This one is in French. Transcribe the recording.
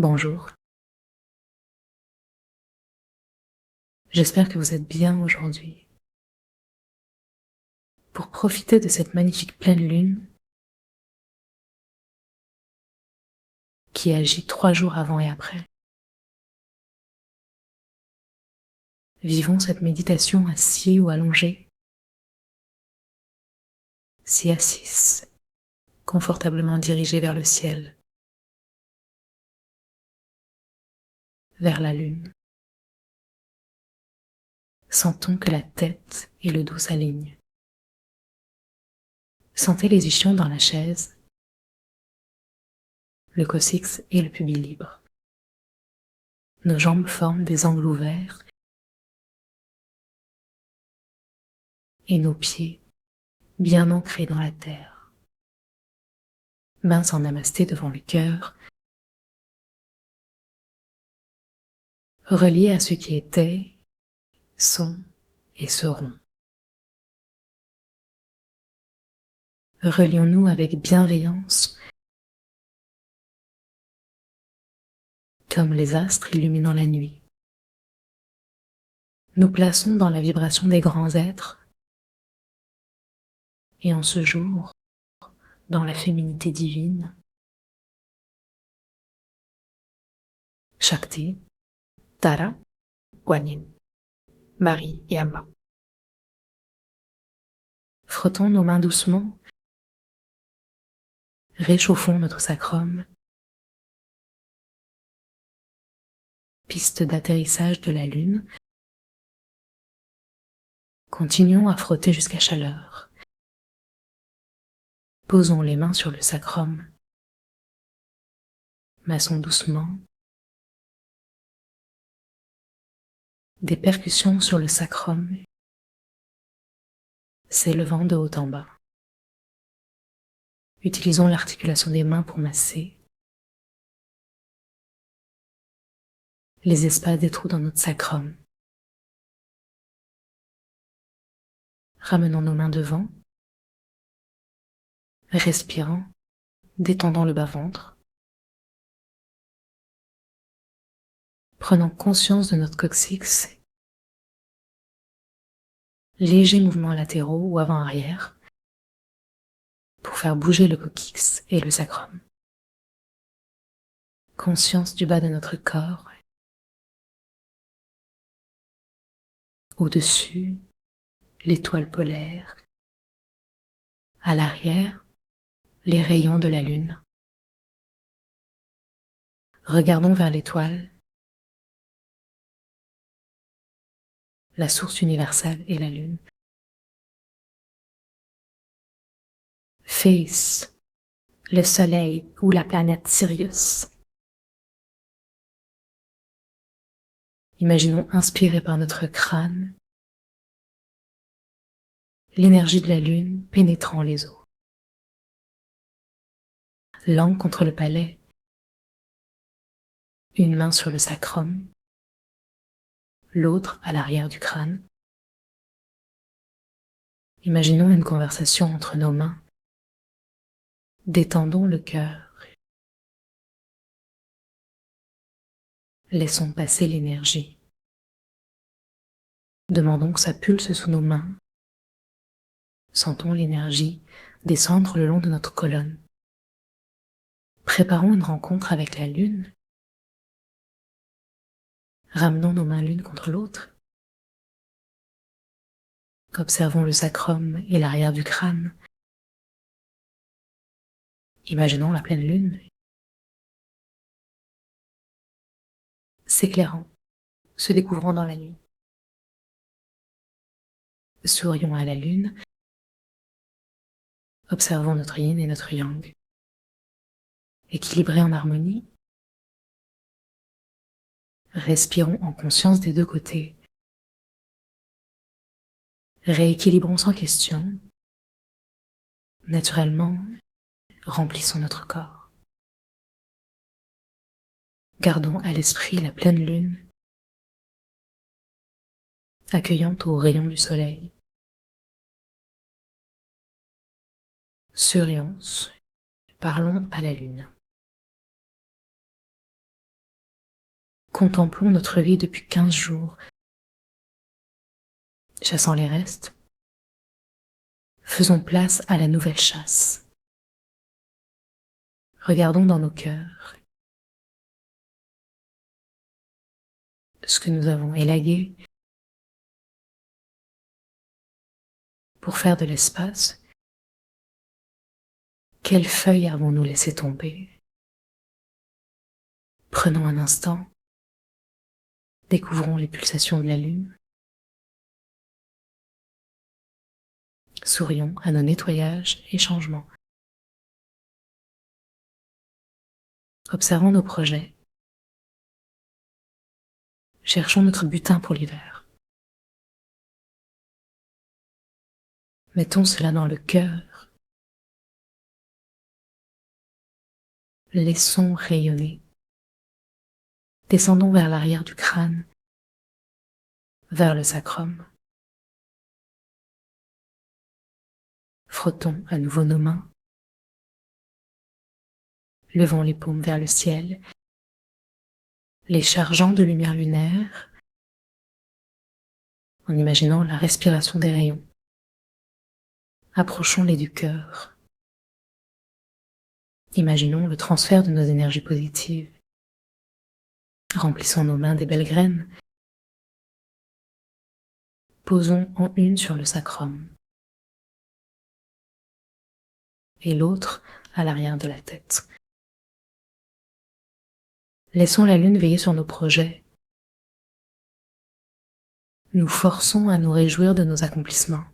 Bonjour, j'espère que vous êtes bien aujourd'hui. Pour profiter de cette magnifique pleine lune qui agit 3 jours avant et après, vivons cette méditation assis ou allongé, si assis, confortablement dirigé vers le ciel, vers la lune. Sentons que la tête et le dos s'alignent. Sentez les ischions dans la chaise, le coccyx et le pubis libre. Nos jambes forment des angles ouverts et nos pieds bien ancrés dans la terre. Mains en namasté devant le cœur, reliés à ce qui était, sont et seront. Relions-nous avec bienveillance, comme les astres illuminant la nuit. Nous plaçons dans la vibration des grands êtres, et en ce jour, dans la féminité divine, Shakti, Tara, Guanyin, Marie et Amma. Frottons nos mains doucement, réchauffons notre sacrum, piste d'atterrissage de la lune, continuons à frotter jusqu'à chaleur. Posons les mains sur le sacrum, massons doucement, des percussions sur le sacrum, s'élevant de haut en bas. Utilisons l'articulation des mains pour masser les espaces des trous dans notre sacrum. Ramenons nos mains devant, respirant, détendant le bas-ventre. Prenons conscience de notre coccyx, légers mouvements latéraux ou avant-arrière pour faire bouger le coccyx et le sacrum. Conscience du bas de notre corps, au-dessus, l'étoile polaire, à l'arrière, les rayons de la lune. Regardons vers l'étoile, la source universelle et la lune. Face, le soleil ou la planète Sirius. Imaginons inspiré par notre crâne, l'énergie de la lune pénétrant les os. Langue contre le palais, une main sur le sacrum, l'autre à l'arrière du crâne. Imaginons une conversation entre nos mains. Détendons le cœur. Laissons passer l'énergie. Demandons que ça pulse sous nos mains. Sentons l'énergie descendre le long de notre colonne. Préparons une rencontre avec la lune. Ramenons nos mains l'une contre l'autre. Observons le sacrum et l'arrière du crâne. Imaginons la pleine lune. S'éclairant, se découvrant dans la nuit. Sourions à la lune. Observons notre yin et notre yang. Équilibrés en harmonie. Respirons en conscience des deux côtés. Rééquilibrons sans question. Naturellement, remplissons notre corps. Gardons à l'esprit la pleine lune, accueillante aux rayons du soleil. Sourions, parlons à la lune. Contemplons notre vie depuis 15 jours, chassant les restes. Faisons place à la nouvelle chasse. Regardons dans nos cœurs ce que nous avons élagué pour faire de l'espace. Quelles feuilles avons-nous laissé tomber? Prenons un instant, découvrons les pulsations de la lune. Sourions à nos nettoyages et changements. Observons nos projets. Cherchons notre butin pour l'hiver. Mettons cela dans le cœur. Laissons rayonner. Descendons vers l'arrière du crâne, vers le sacrum. Frottons à nouveau nos mains. Levons les paumes vers le ciel, les chargeant de lumière lunaire, en imaginant la respiration des rayons. Approchons-les du cœur. Imaginons le transfert de nos énergies positives. Remplissons nos mains des belles graines. Posons en une sur le sacrum et l'autre à l'arrière de la tête. Laissons la lune veiller sur nos projets. Nous forçons à nous réjouir de nos accomplissements.